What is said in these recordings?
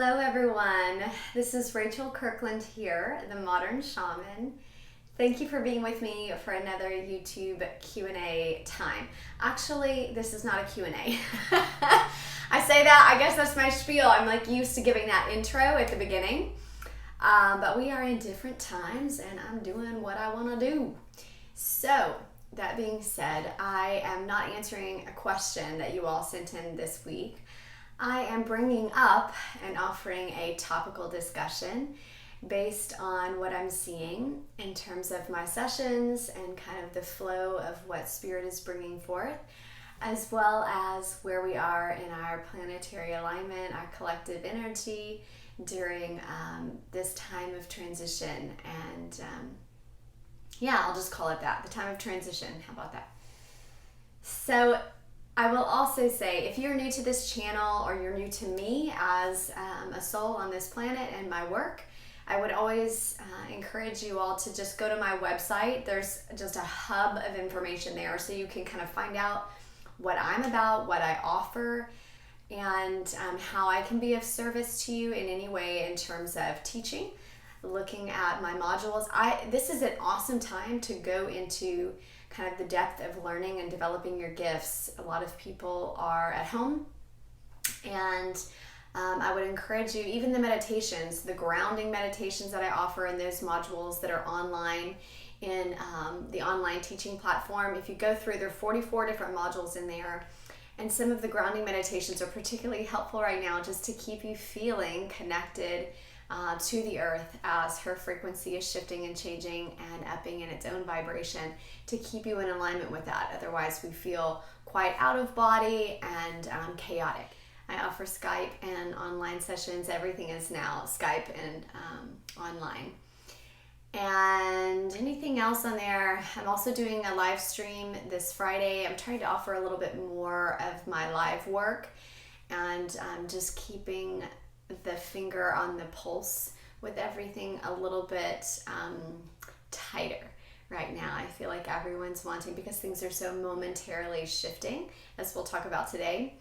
Hello everyone, this is Rachel Kirkland here, the Modern Shaman. Thank you for being with me for another YouTube Q&A time. Actually, this is not a Q&A. I say that, I guess that's my spiel. I'm like used to giving that intro at the beginning. But we are in different times and I'm doing what I want to do. So, that being said, I am not answering a question that you all sent in this week. I am bringing up and offering a topical discussion based on what I'm seeing in terms of my sessions and kind of the flow of what Spirit is bringing forth, as well as where we are in our planetary alignment, our collective energy during this time of transition. And yeah, I'll just call it that, the time of transition. How about that? So I will also say, if you're new to this channel or you're new to me as a soul on this planet and my work, I would always encourage you all to just go to my website. There's just a hub of information there so you can kind of find out what I'm about, what I offer, and how I can be of service to you in any way in terms of teaching, looking at my modules. This is an awesome time to go into kind of the depth of learning and developing your gifts. A lot of people are at home, and I would encourage you, even the meditations, the grounding meditations that I offer in those modules that are online in the online teaching platform. If you go through, there are 44 different modules in there, and some of the grounding meditations are particularly helpful right now just to keep you feeling connected to the earth as her frequency is shifting and changing and upping in its own vibration, to keep you in alignment with that. Otherwise, we feel quite out of body and chaotic. I offer Skype and online sessions. Everything is now Skype and online. And anything else on there? I'm also doing a live stream this Friday. I'm trying to offer a little bit more of my live work, and I'm just keeping the finger on the pulse with everything a little bit tighter right now. I feel like everyone's wanting, because things are so momentarily shifting, as we'll talk about today.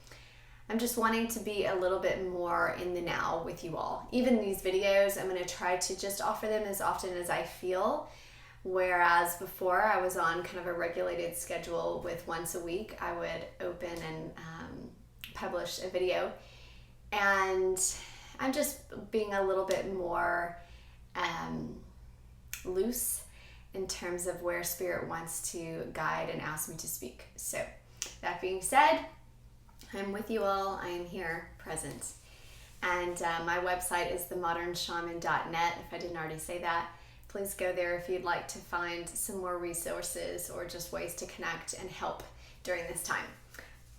I'm just wanting to be a little bit more in the now with you all. Even these videos, I'm going to try to just offer them as often as I feel. Whereas before I was on kind of a regulated schedule with once a week, I would open and publish a video. And I'm just being a little bit more loose in terms of where Spirit wants to guide and ask me to speak. So that being said, I'm with you all. I am here, present. And my website is themodernshaman.net. If I didn't already say that, please go there if you'd like to find some more resources or just ways to connect and help during this time.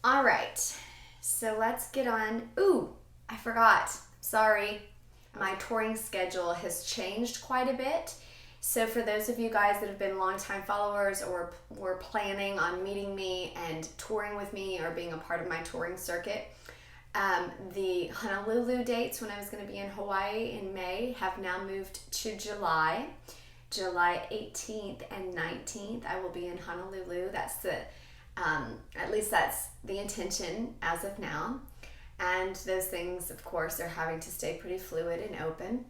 All right, so let's get on. Ooh, I forgot. Sorry. My touring schedule has changed quite a bit. So for those of you guys that have been longtime followers or were planning on meeting me and touring with me or being a part of my touring circuit, the Honolulu dates when I was going to be in Hawaii in May have now moved to July 18th and 19th. I will be in Honolulu. That's at least that's the intention as of now. And those things, of course, are having to stay pretty fluid and open.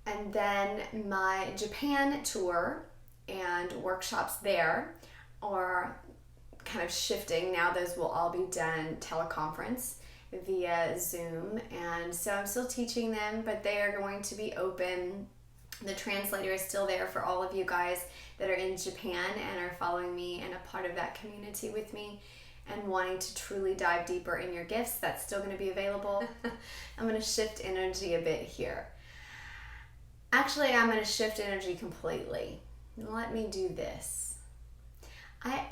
And then my Japan tour and workshops there are kind of shifting. Now those will all be done teleconference via Zoom. And so I'm still teaching them, but they are going to be open. The translator is still there for all of you guys that are in Japan and are following me and a part of that community with me and wanting to truly dive deeper in your gifts. That's still going to be available. I'm going to shift energy a bit here. Actually, I'm going to shift energy completely. Let me do this.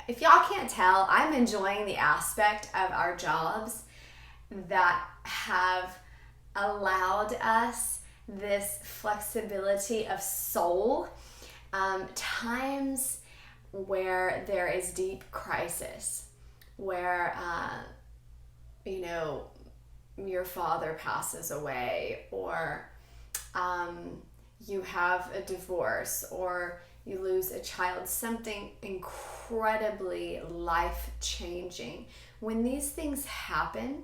If y'all can't tell, I'm enjoying the aspect of our jobs that have allowed us this flexibility of soul. Times where there is deep crisis, where, your father passes away, or you have a divorce, or you lose a child, something incredibly life-changing. When these things happen,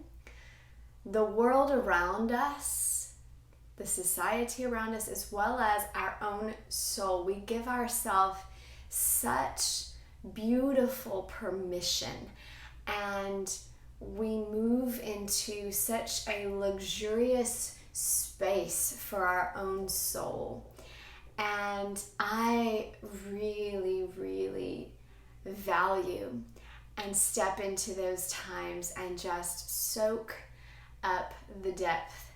the world around us the society around us, as well as our own soul. We give ourselves such beautiful permission, and we move into such a luxurious space for our own soul. And I really, really value and step into those times and just soak up the depth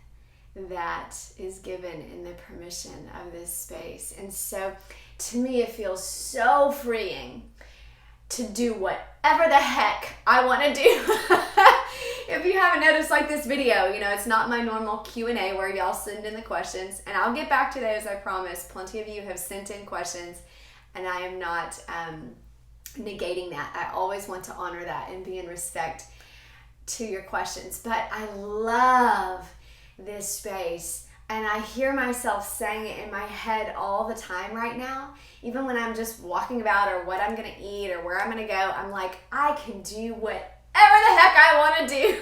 that is given in the permission of this space. And so to me, it feels so freeing to do whatever the heck I want to do. If you haven't noticed, like this video, it's not my normal Q&A where y'all send in the questions, and I'll get back to those, I promise. Plenty of you have sent in questions, and I am not negating that. I always want to honor that and be in respect to your questions. But I love this space, and I hear myself saying it in my head all the time right now. Even when I'm just walking about, or what I'm going to eat, or where I'm going to go, I'm like, I can do whatever the heck I want to do.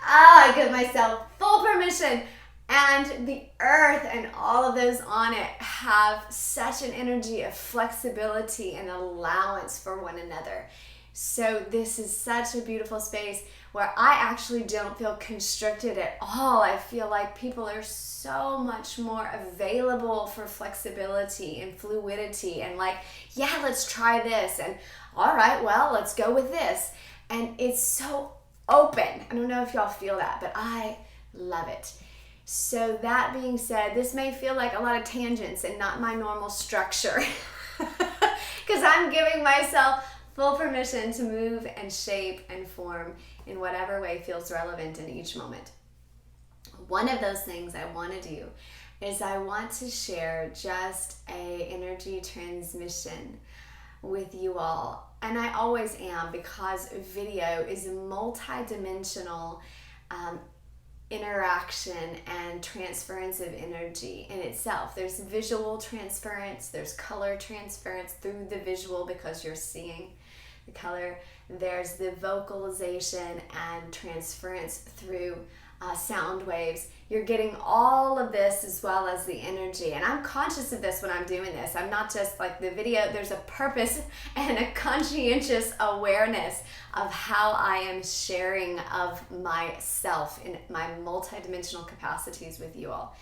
I give myself full permission. And the earth and all of those on it have such an energy of flexibility and allowance for one another. So this is such a beautiful space where I actually don't feel constricted at all. I feel like people are so much more available for flexibility and fluidity, and like, yeah, let's try this, and all right, well, let's go with this. And it's so open. I don't know if y'all feel that, but I love it. So that being said, this may feel like a lot of tangents and not my normal structure, because I'm giving myself full permission to move and shape and form in whatever way feels relevant in each moment. One of those things I want to do is I want to share just a energy transmission with you all. And I always am, because video is a multi-dimensional interaction and transference of energy in itself. There's visual transference, there's color transference through the visual because you're seeing the color. There's the vocalization and transference through sound waves. You're getting all of this as well as the energy. And I'm conscious of this when I'm doing this. I'm not just like the video, there's a purpose and a conscientious awareness of how I am sharing of myself in my multidimensional capacities with you all.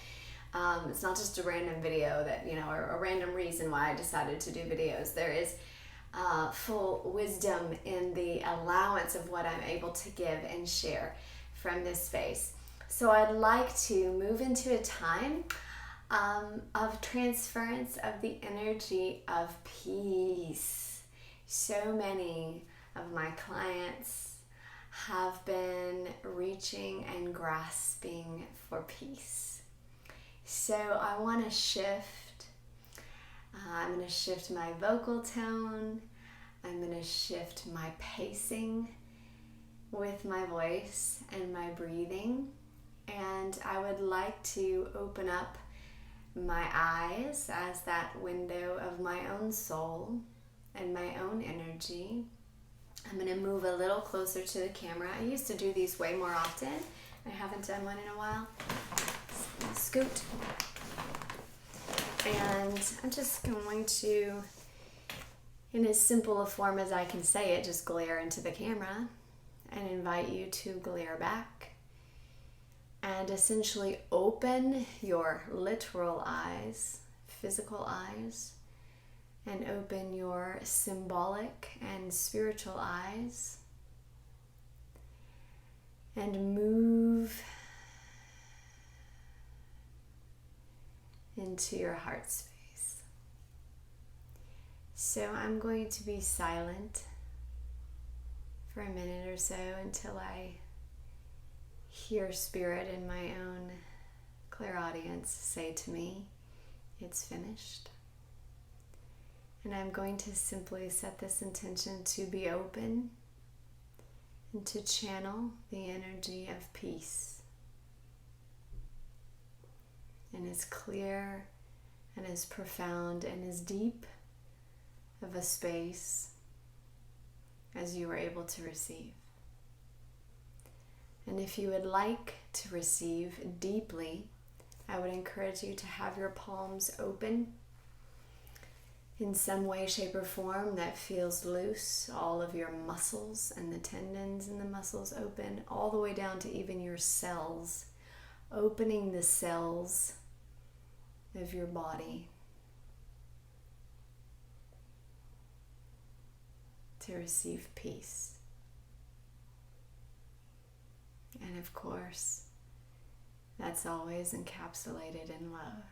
It's not just a random video that, or a random reason why I decided to do videos. There is full wisdom in the allowance of what I'm able to give and share from this space. So I'd like to move into a time of transference of the energy of peace. So many of my clients have been reaching and grasping for peace. So I want to shift. I'm going to shift my vocal tone. I'm going to shift my pacing with my voice and my breathing. And I would like to open up my eyes as that window of my own soul and my own energy. I'm going to move a little closer to the camera. I used to do these way more often. I haven't done one in a while. Scoot. And I'm just going to, in as simple a form as I can say it, just glare into the camera and invite you to glare back and essentially open your literal eyes, physical eyes, and open your symbolic and spiritual eyes, and move into your heart space. So I'm going to be silent for a minute or so until I hear spirit in my own clairaudience say to me, it's finished. And I'm going to simply set this intention to be open and to channel the energy of peace. And as clear and as profound and as deep of a space as you are able to receive. And if you would like to receive deeply, I would encourage you to have your palms open in some way, shape, or form that feels loose. All of your muscles and the tendons and the muscles open, all the way down to even your cells, opening the cells of your body to receive peace. And of course, that's always encapsulated in love.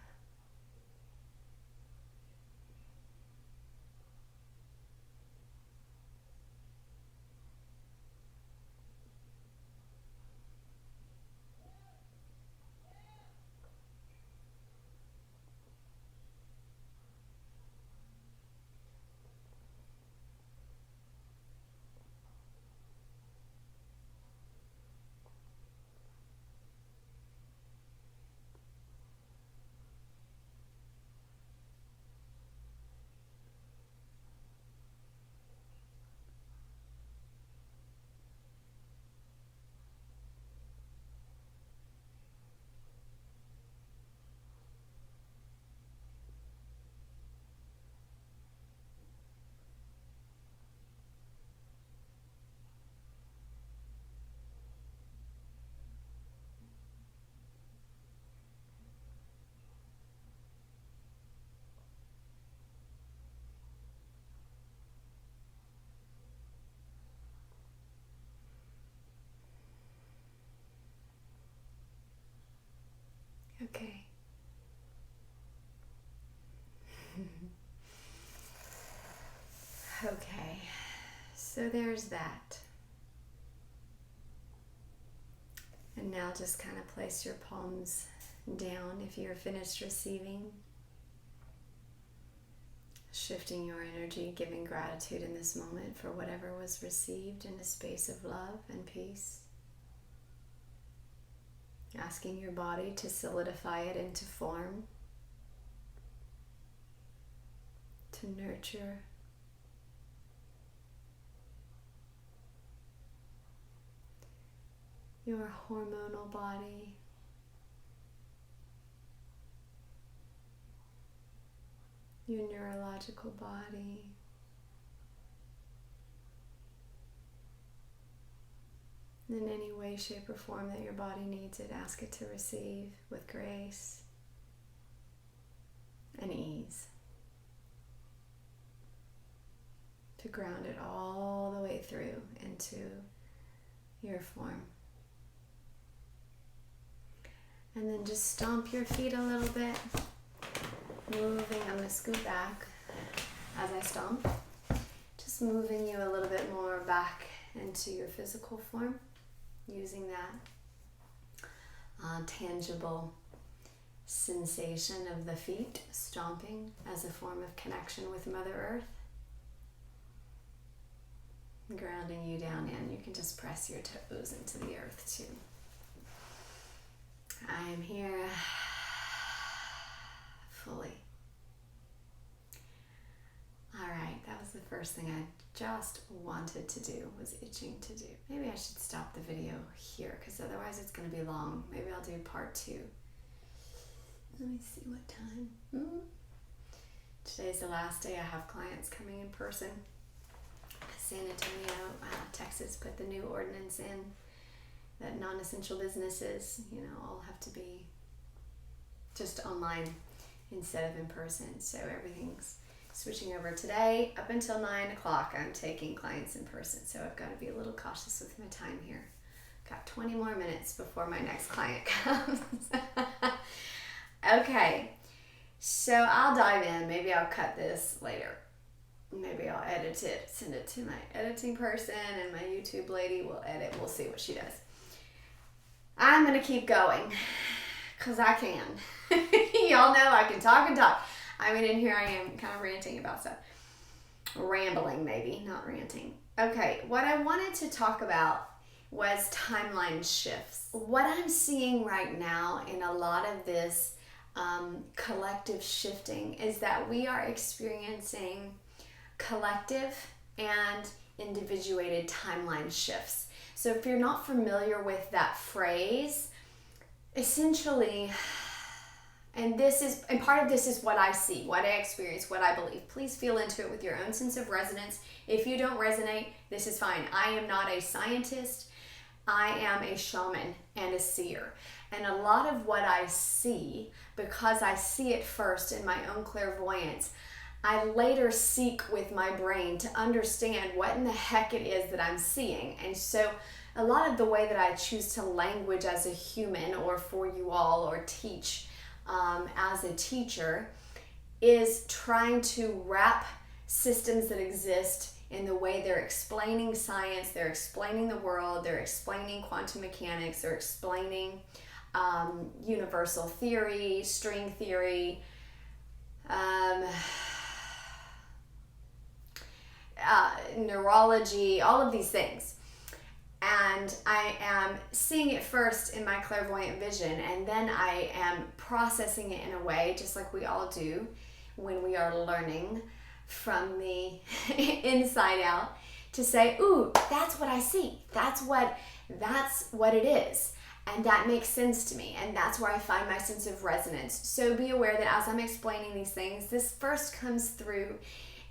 Okay. Okay, so there's that. And now just kind of place your palms down if you're finished receiving. Shifting your energy, giving gratitude in this moment for whatever was received in a space of love and peace. Asking your body to solidify it into form, to nurture your hormonal body, your neurological body, in any way, shape, or form that your body needs it. Ask it to receive with grace and ease. To ground it all the way through into your form. And then just stomp your feet a little bit. Moving, I'm going to scoot back as I stomp. Just moving you a little bit more back into your physical form. Using that tangible sensation of the feet stomping as a form of connection with Mother Earth. Grounding you down in. You can just press your toes into the earth too. I am here fully. Alright, that was the first thing I just wanted to do, was itching to do. Maybe I should stop the video here because otherwise it's going to be long. Maybe I'll do part 2. Let me see what time. Today's the last day I have clients coming in person. San Antonio, Texas put the new ordinance in that non-essential businesses, all have to be just online instead of in person. So everything's switching over today. Up until 9 o'clock, I'm taking clients in person. So I've got to be a little cautious with my time here. Got 20 more minutes before my next client comes. Okay, so I'll dive in. Maybe I'll cut this later. Maybe I'll edit it, send it to my editing person, and my YouTube lady will edit. We'll see what she does. I'm going to keep going because I can. Y'all know I can talk and talk. I mean, in here I am kind of ranting about stuff. Rambling, maybe, not ranting. Okay, what I wanted to talk about was timeline shifts. What I'm seeing right now in a lot of this collective shifting is that we are experiencing collective and individuated timeline shifts. So if you're not familiar with that phrase, essentially, and part of this is what I see, what I experience, what I believe. Please feel into it with your own sense of resonance. If you don't resonate, this is fine. I am not a scientist. I am a shaman and a seer. And a lot of what I see, because I see it first in my own clairvoyance, I later seek with my brain to understand what in the heck it is that I'm seeing. And so a lot of the way that I choose to language as a human, or for you all, or teach as a teacher, is trying to wrap systems that exist in the way they're explaining science, they're explaining the world, they're explaining quantum mechanics, they're explaining universal theory, string theory, neurology, all of these things. And I am seeing it first in my clairvoyant vision, and then I am processing it in a way, just like we all do when we are learning from the inside out, to say, ooh, that's what I see. That's what it is. And that makes sense to me. And that's where I find my sense of resonance. So be aware that as I'm explaining these things, this first comes through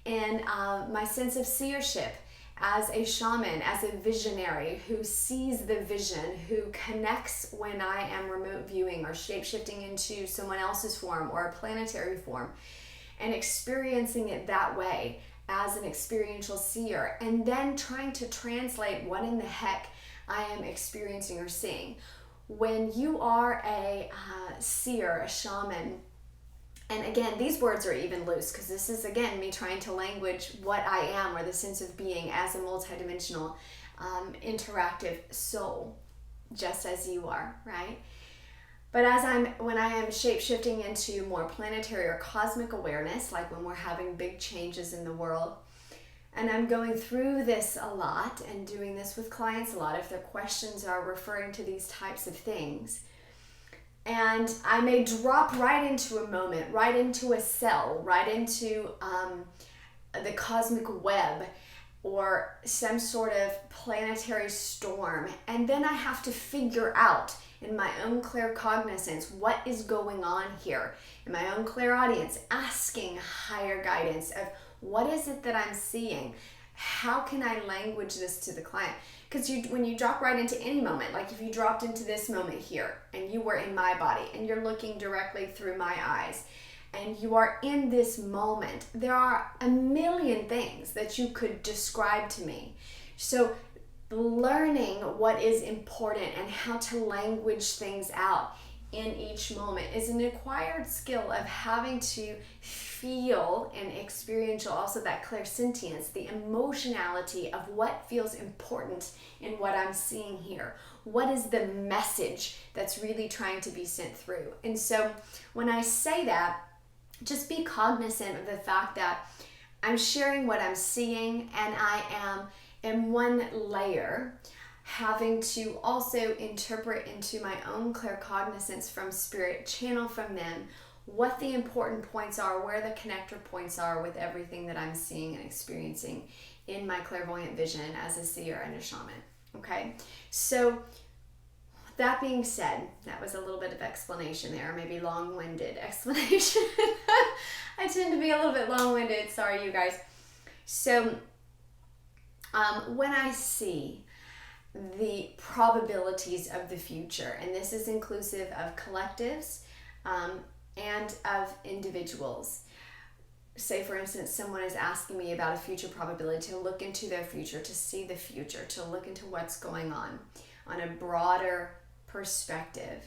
in my sense of seership as a shaman, as a visionary who sees the vision, who connects when I am remote viewing or shape-shifting into someone else's form or a planetary form, and experiencing it that way as an experiential seer, and then trying to translate what in the heck I am experiencing or seeing. When you are a seer, a shaman, and again, these words are even loose because this is, again, me trying to language what I am, or the sense of being as a multidimensional, interactive soul, just as you are, right? But when I am shape-shifting into more planetary or cosmic awareness, like when we're having big changes in the world, and I'm going through this a lot and doing this with clients a lot, if their questions are referring to these types of things, and I may drop right into a moment, right into a cell, right into the cosmic web, or some sort of planetary storm, and then I have to figure out in my own claircognizance what is going on here, in my own clairaudience, asking higher guidance of what is it that I'm seeing? How can I language this to the client? Because when you drop right into any moment, like if you dropped into this moment here and you were in my body and you're looking directly through my eyes and you are in this moment, there are a million things that you could describe to me. So learning what is important and how to language things out in each moment is an acquired skill of having to feel and experiential, also that clairsentience, the emotionality of what feels important in what I'm seeing here. What is the message that's really trying to be sent through? And so when I say that, just be cognizant of the fact that I'm sharing what I'm seeing, and I am in one layer having to also interpret into my own claircognizance from spirit, channel from them what the important points are, where the connector points are with everything that I'm seeing and experiencing in my clairvoyant vision as a seer and a shaman. Okay, so that being said, that was a little bit of explanation there, maybe long-winded explanation. I tend to be a little bit long-winded, sorry you guys. So when I see the probabilities of the future, and this is inclusive of collectives and of individuals. Say, for instance, someone is asking me about a future probability, to look into their future, to see the future, to look into what's going on a broader perspective.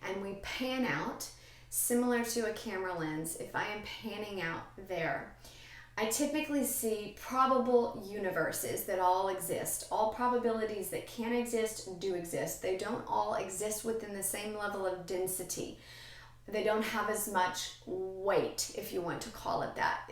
And we pan out, similar to a camera lens, if I am panning out there, I typically see probable universes that all exist. All probabilities that can exist do exist. They don't all exist within the same level of density. They don't have as much weight, if you want to call it that.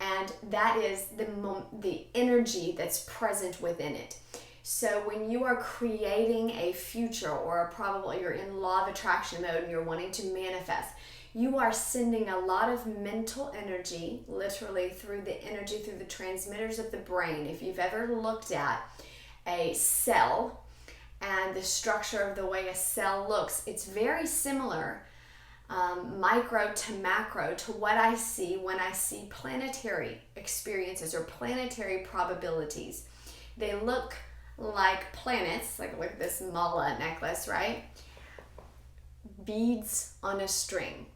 And that is the energy that's present within it. So when you are creating a future or a probable, you're in law of attraction mode and you're wanting to manifest, you are sending a lot of mental energy, literally through the transmitters of the brain. If you've ever looked at a cell and the structure of the way a cell looks, it's very similar, micro to macro, to what I see when I see planetary experiences or planetary probabilities. They look like planets, like look at this mala necklace, right? Beads on a string.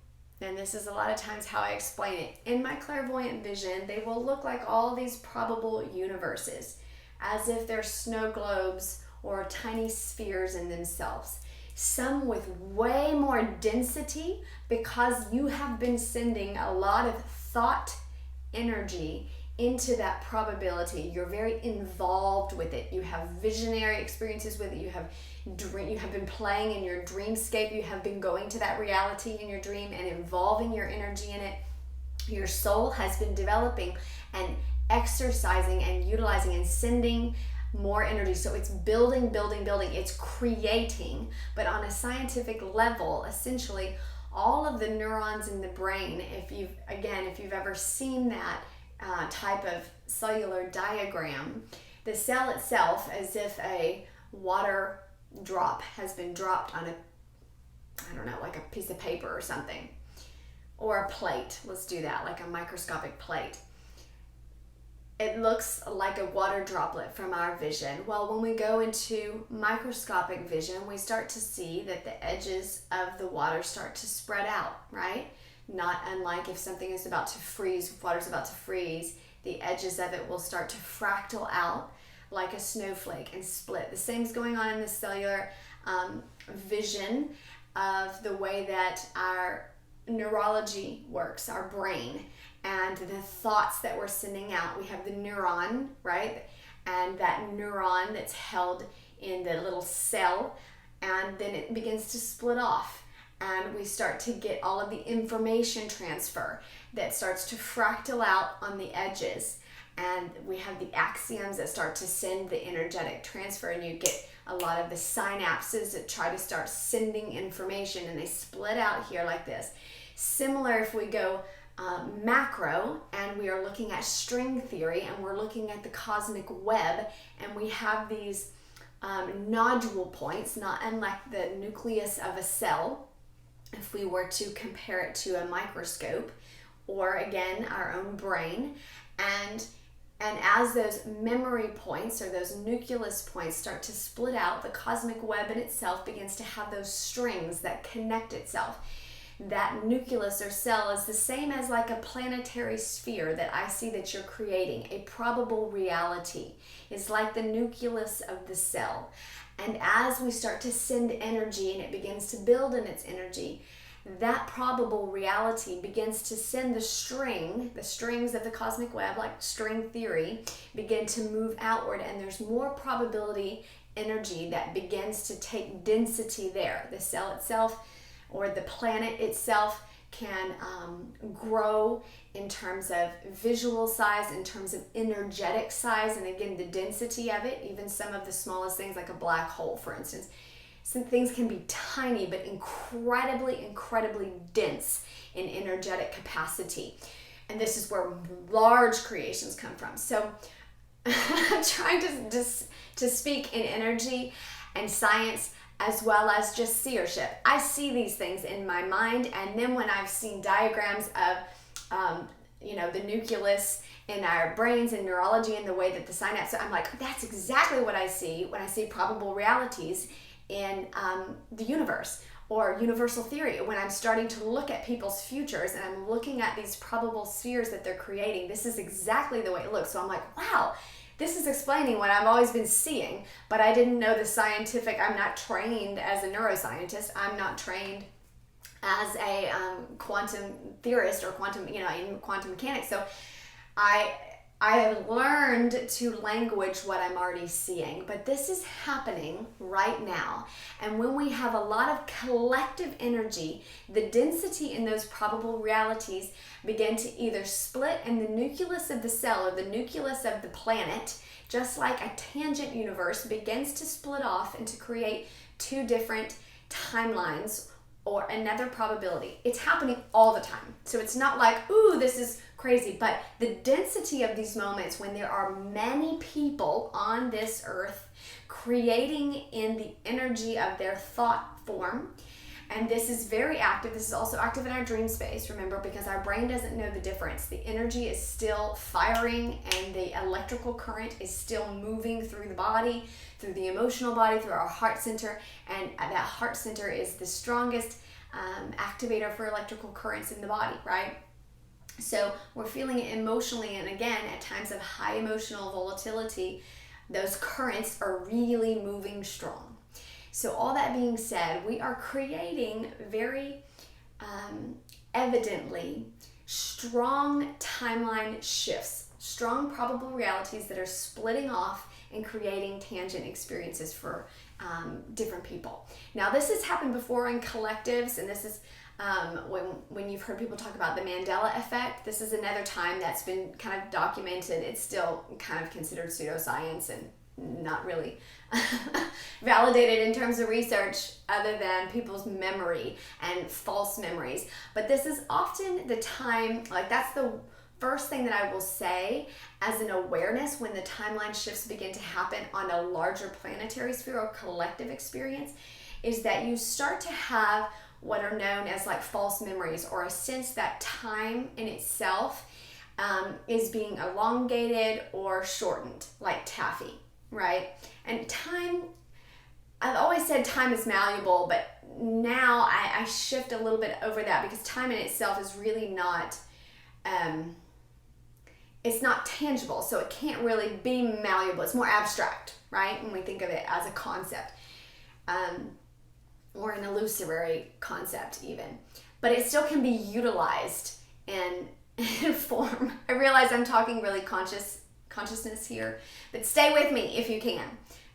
And this is a lot of times how I explain it. In my clairvoyant vision, they will look like all these probable universes, as if they're snow globes or tiny spheres in themselves. Some with way more density, because you have been sending a lot of thought energy into that probability. You're very involved with it. You have visionary experiences with it. You have been playing in your dreamscape. You have been going to that reality in your dream and involving your energy in it. Your soul has been developing and exercising and utilizing and sending more energy. So it's building, it's creating. But on a scientific level, essentially, all of the neurons in the brain, if you've ever seen that type of cellular diagram, the cell itself, as if a water drop has been dropped on like a piece of paper or something, or a plate. Let's do that, like a microscopic plate. It looks like a water droplet from our vision. Well, when we go into microscopic vision, we start to see that the edges of the water start to spread out, right? Not unlike if something is about to freeze, if water's about to freeze, the edges of it will start to fractal out like a snowflake and split. The same is going on in the cellular vision of the way that our neurology works, our brain, and the thoughts that we're sending out. We have the neuron, right? And that neuron that's held in the little cell, and then it begins to split off. And we start to get all of the information transfer that starts to fractal out on the edges. And we have the axioms that start to send the energetic transfer, and you get a lot of the synapses that try to start sending information, and they split out here like this. Similar if we go macro, and we are looking at string theory, and we're looking at the cosmic web, and we have these nodule points, not unlike the nucleus of a cell, if we were to compare it to a microscope, or again, our own brain. And as those memory points or those nucleus points start to split out, the cosmic web in itself begins to have those strings that connect itself. That nucleus or cell is the same as like a planetary sphere that I see that you're creating. A probable reality is like the nucleus of the cell. And as we start to send energy and it begins to build in its energy, that probable reality begins to send the strings of the cosmic web, like string theory, begin to move outward, and there's more probability energy that begins to take density there. The cell itself or the planet itself can grow in terms of visual size, in terms of energetic size, and again, the density of it. Even some of the smallest things, like a black hole, for instance. Some things can be tiny, but incredibly dense in energetic capacity. And this is where large creations come from. So I'm trying to speak in energy and science, as well as just seership. I see these things in my mind, and then when I've seen diagrams of the nucleus in our brains and neurology and the way that the synapses, I'm like, that's exactly what I see when I see probable realities in the universe or universal theory. When I'm starting to look at people's futures and I'm looking at these probable spheres that they're creating, this is exactly the way it looks. So I'm like, wow, this is explaining what I've always been seeing, but I didn't know the scientific. I'm not trained as a neuroscientist. I'm not trained as a quantum theorist or in quantum mechanics. So I have learned to language what I'm already seeing, but this is happening right now. And when we have a lot of collective energy, the density in those probable realities begin to either split, and the nucleus of the cell or the nucleus of the planet, just like a tangent universe, begins to split off and to create two different timelines or another probability. It's happening all the time. So it's not like, ooh, this is crazy, but the density of these moments when there are many people on this earth creating in the energy of their thought form. And this is very active. This is also active in our dream space, remember, because our brain doesn't know the difference. The energy is still firing and the electrical current is still moving through the body, through the emotional body, through our heart center. And that heart center is the strongest activator for electrical currents in the body, right? So we're feeling it emotionally. And again, at times of high emotional volatility, those currents are really moving strong. So all that being said, we are creating very evidently strong timeline shifts, strong probable realities that are splitting off and creating tangent experiences for different people. Now, this has happened before in collectives, and this is when you've heard people talk about the Mandela Effect. This is another time that's been kind of documented. It's still kind of considered pseudoscience and not really validated in terms of research other than people's memory and false memories. But this is often the time, like that's the first thing that I will say as an awareness when the timeline shifts begin to happen on a larger planetary sphere or collective experience, is that you start to have what are known as like false memories, or a sense that time in itself is being elongated or shortened, like taffy. Right? And time, I've always said time is malleable, but now I shift a little bit over that, because time in itself is really not, it's not tangible, so it can't really be malleable. It's more abstract, right? When we think of it as a concept, or an illusory concept even. But it still can be utilized in form. I realize I'm talking really consciousness here, but stay with me if you can.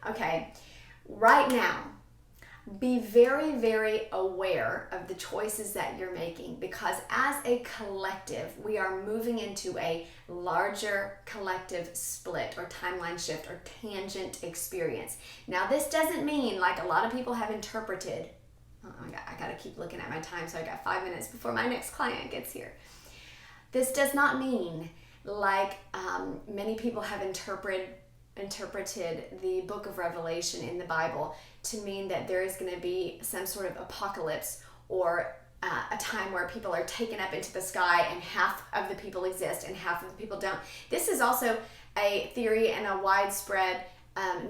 Okay, right now, be very, very aware of the choices that you're making, because as a collective, we are moving into a larger collective split or timeline shift or tangent experience. Now, this doesn't mean, like a lot of people have interpreted, I gotta keep looking at my time, so I got 5 minutes before my next client gets here. This does not mean, like many people have interpreted the book of Revelation in the Bible to mean that there is going to be some sort of apocalypse, or a time where people are taken up into the sky and half of the people exist and half of the people don't. This is also a theory and a widespread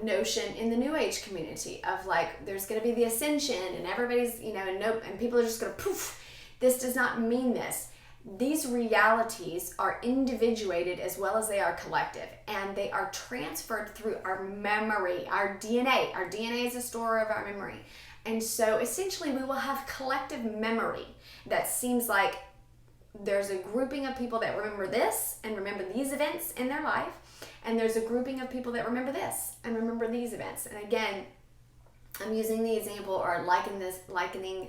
notion in the New Age community of like there's going to be the ascension and everybody's, and people are just going to poof. This does not mean this. These realities are individuated as well as they are collective, and they are transferred through our memory, our DNA. Our DNA is a store of our memory. And so essentially we will have collective memory that seems like there's a grouping of people that remember this and remember these events in their life, and there's a grouping of people that remember this and remember these events. And again, I'm using the example or likening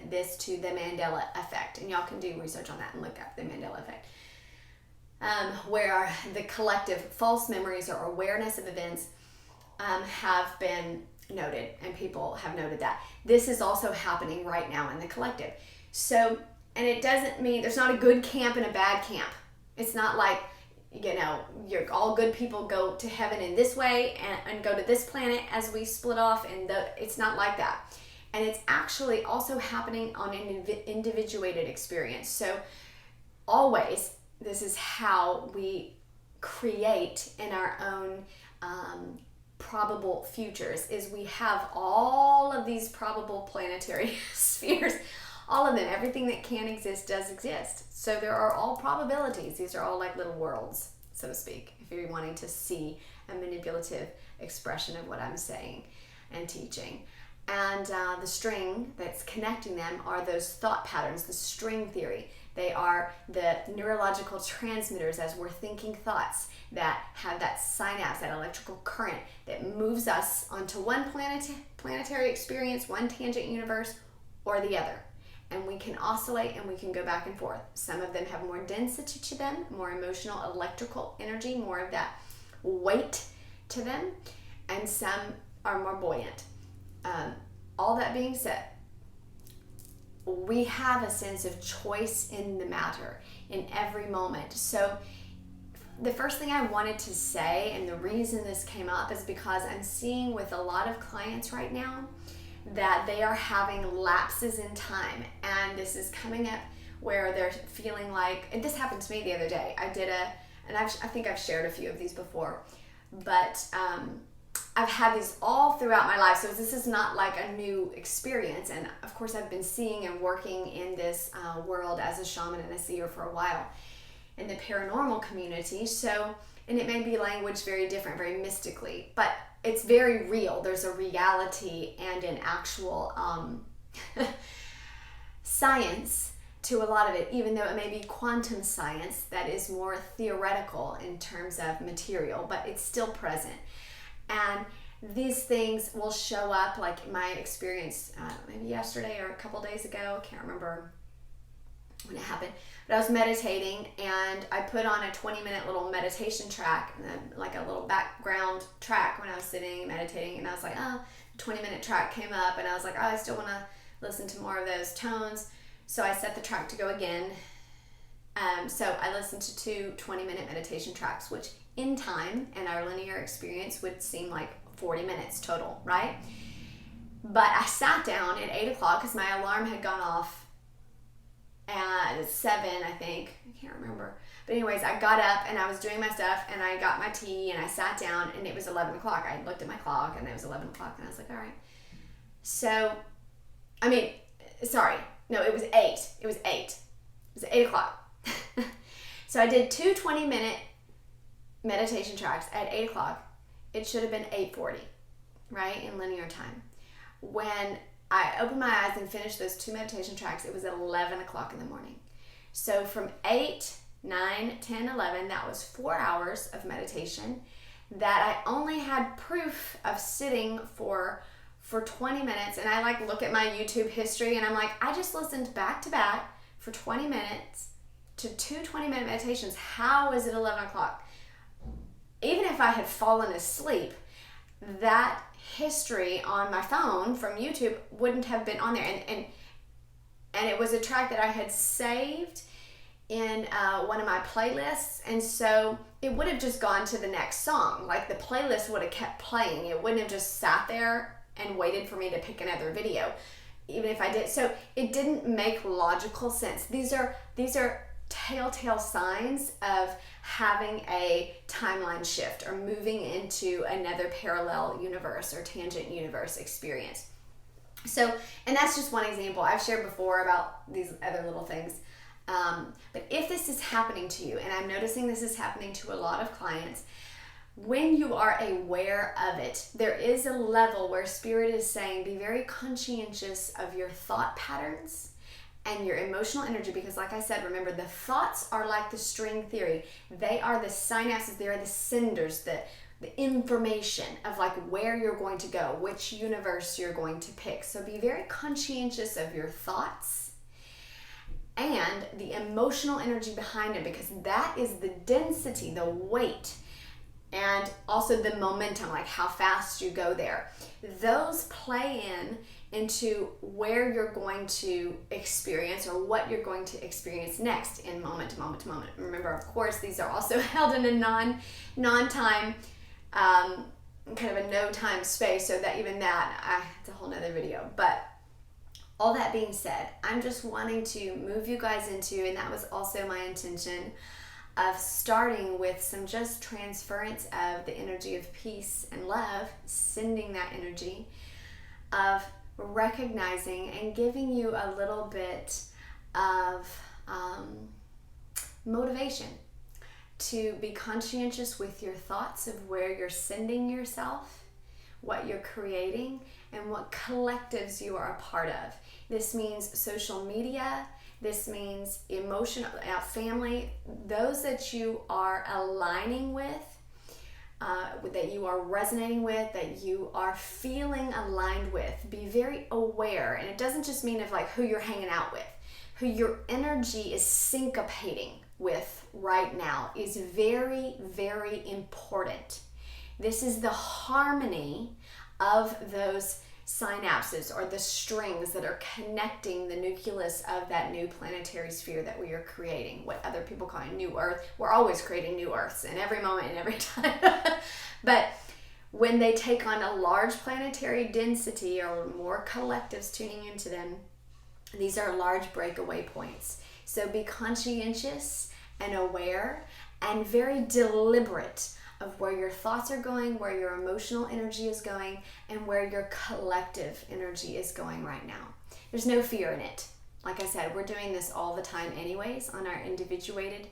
this to the Mandela Effect, and y'all can do research on that and look up the Mandela Effect, where the collective false memories or awareness of events have been noted, and people have noted that. This is also happening right now in the collective. So, and it doesn't mean there's not a good camp and a bad camp. It's not like, you're all good people go to heaven in this way and go to this planet as we split off, and it's not like that. And it's actually also happening on an individuated experience. So always, this is how we create in our own probable futures, is we have all of these probable planetary spheres, all of them, everything that can exist does exist. So there are all probabilities. These are all like little worlds, so to speak, if you're wanting to see a manipulative expression of what I'm saying and teaching. And the string that's connecting them are those thought patterns, the string theory. They are the neurological transmitters as we're thinking thoughts that have that synapse, that electrical current that moves us onto one planetary experience, one tangent universe, or the other. And we can oscillate and we can go back and forth. Some of them have more density to them, more emotional, electrical energy, more of that weight to them, and some are more buoyant. All that being said, we have a sense of choice in the matter in every moment. So the first thing I wanted to say, and the reason this came up, is because I'm seeing with a lot of clients right now that they are having lapses in time, and this is coming up where they're feeling like, and this happened to me the other day. I did I think I've shared a few of these before, but I've had these all throughout my life, so this is not like a new experience. And of course, I've been seeing and working in this world as a shaman and a seer for a while in the paranormal community. So, and it may be language very different, very mystically, but it's very real. There's a reality and an actual science to a lot of it, even though it may be quantum science that is more theoretical in terms of material, but it's still present. And these things will show up, like my experience maybe yesterday or a couple days ago, I can't remember when it happened, but I was meditating and I put on a 20-minute little meditation track, and then like a little background track when I was sitting meditating, and I was like, oh, the 20-minute track came up, and I was like, oh, I still want to listen to more of those tones. So I set the track to go again. So I listened to 2 20-minute meditation tracks, which in time and our linear experience would seem like 40 minutes total, right? But I sat down at 8 o'clock because my alarm had gone off at 7, I think. I can't remember. But anyways, I got up and I was doing my stuff and I got my tea and I sat down and it was 11 o'clock. I looked at my clock and it was 11 o'clock and I was like, all right. So, no, it was 8. It was 8. It was 8 o'clock. So I did 2 20-minute meditation tracks at 8 o'clock. It should have been 8:40, right, in linear time. When I opened my eyes and finished those 2 meditation tracks, it was at 11 o'clock in the morning. So from 8, 9, 10, 11, that was 4 hours of meditation that I only had proof of sitting for 20 minutes. And I like look at my YouTube history and I'm like, I just listened back to back for 20 minutes to 2 20-minute meditations. How is it 11 o'clock? Even if I had fallen asleep, that history on my phone from YouTube wouldn't have been on there. And it was a track that I had saved in one of my playlists. And so it would have just gone to the next song. Like the playlist would have kept playing. It wouldn't have just sat there and waited for me to pick another video, even if I did. So it didn't make logical sense. These are telltale signs of having a timeline shift or moving into another parallel universe or tangent universe experience. So, and that's just one example. I've shared before about these other little things. But if this is happening to you, and I'm noticing this is happening to a lot of clients, when you are aware of it, there is a level where Spirit is saying, be very conscientious of your thought patterns and your emotional energy, because like I said, remember, the thoughts are like the string theory. They are the synapses, they are the senders, the information of like where you're going to go, which universe you're going to pick. So be very conscientious of your thoughts and the emotional energy behind it, because that is the density, the weight, and also the momentum, like how fast you go there. Those play into where you're going to experience or what you're going to experience next in moment to moment to moment. Remember, of course, these are also held in a non-time, kind of a no-time space, so that even that, it's a whole nother video. But all that being said, I'm just wanting to move you guys into, and that was also my intention, of starting with some just transference of the energy of peace and love, sending that energy of recognizing and giving you a little bit of motivation to be conscientious with your thoughts of where you're sending yourself, what you're creating, and what collectives you are a part of. This means social media. This means emotional, family, those that you are aligning with, that you are resonating with, that you are feeling aligned with. Be very aware. And it doesn't just mean of like who you're hanging out with. Who your energy is syncopating with right now is very, very important. This is the harmony of those synapses or the strings that are connecting the nucleus of that new planetary sphere that we are creating, what other people call a new earth. We're always creating new earths in every moment and every time. But when they take on a large planetary density or more collectives tuning into them, these are large breakaway points. So be conscientious and aware and very deliberate of where your thoughts are going, where your emotional energy is going, and where your collective energy is going right now. There's no fear in it. Like I said, we're doing this all the time anyways on our individuated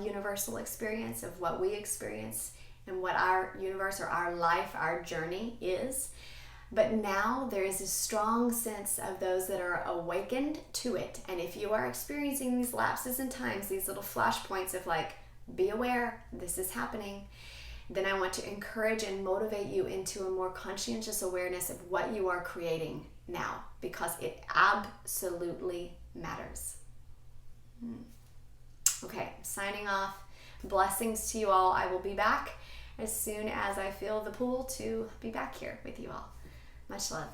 universal experience of what we experience and what our universe or our life, our journey is. But now there is a strong sense of those that are awakened to it. And if you are experiencing these lapses in times, these little flashpoints of like, be aware, this is happening, then I want to encourage and motivate you into a more conscientious awareness of what you are creating now, because it absolutely matters. Okay, signing off. Blessings to you all. I will be back as soon as I feel the pull to be back here with you all. Much love.